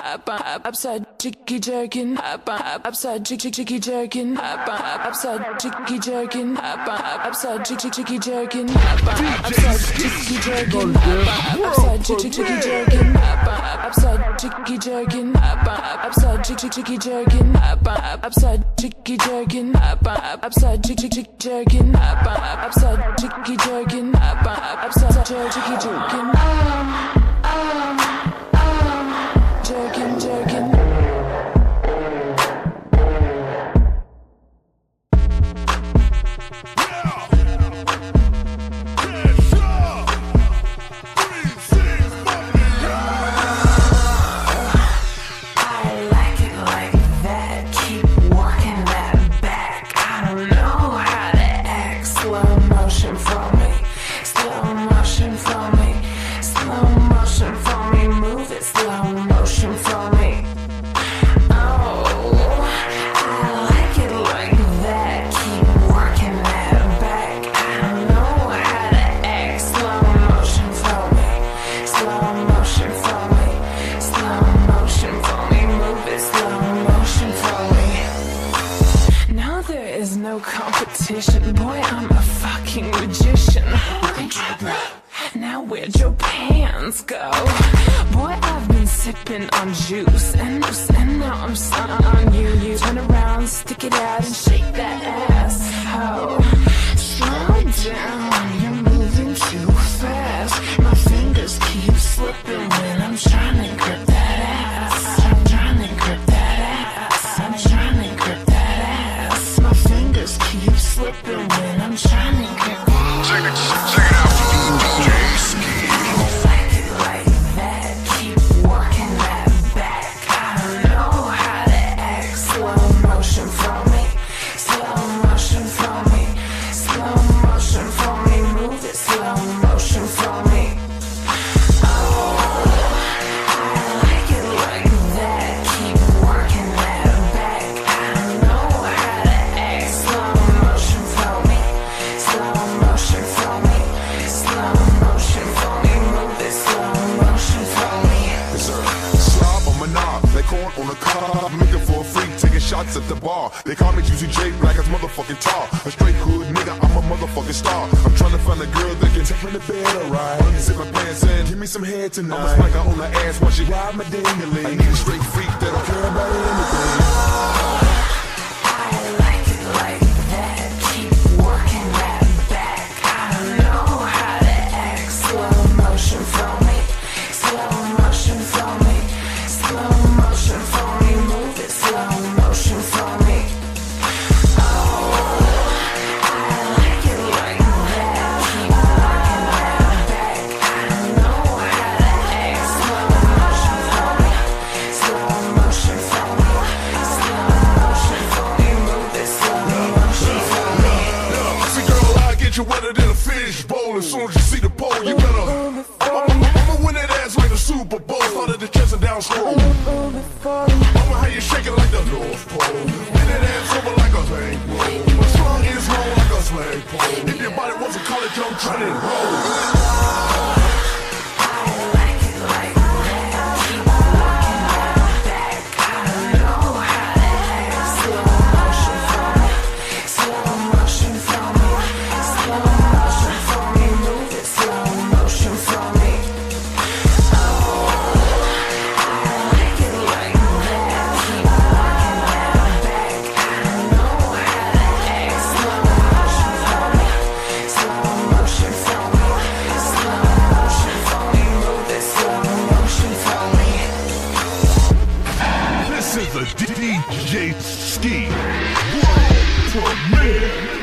upside chicky jerkin, upside chicky jerkin, upside chicky jerkin, upside chicky jerkin, upside chicky jerkin, upside chicky jerkin, upside chicky jerkin, upside chicky jerkin, upside chicky jerkin, upside chicky jerkin, upside chicky jerkin, upside chicky jerkin, jerkin, jerkin. Competition, boy, I'm a fucking magician. Now where'd your pants go? Boy, I've been sipping on juice, and now I'm stunned on you. You turn around, stick it out, and shake that ass. Oh, slow down, you're moving too fast. My fingers keep slipping when I'm trying to grip that ass. I'm trying to grip that ass. I'm trying to grip that ass. My fingers keep slipping when I'm trying to grip that ass. Check it out for DJ Ski. I like it like that. Keep working that back. I don't know how to act. Slow motion for me. Slow motion for me. Slow motion for me. Move it. Slow motion for me. On the car, making for a freak, taking shots at the bar. They call me Juicy J, black as motherfucking tar. A straight hood nigga, I'm a motherfucking star. I'm trying to find a girl that can take me to bed, alright. Zip my pants in, give me some head tonight. I'm a spanker on the ass while she ride my ding-a-ling. I need a straight freak that don't care about anything. I like it like that. Keep working that back. I don't know how to act. Slow motion for me. Slow motion for me. Slow motion for me, move it, slow motion for me. Oh, I like it like that. Keep working that back. I don't know how to act. Slow motion for me. Slow motion for me. Slow motion for me, move it, slow motion for me. See, girl, I get you wetter than a fish bowl. As soon as you see the pole, you better. I'ma win that ass like the Super Bowl. Started the chest and down slow. Mama, how you shake it like the North Pole? Bend that ass over like a thing. My strong is roll like a slang pole. If your body wants to call it, I'm trying to roll. This is the DJ Ski World Premiere.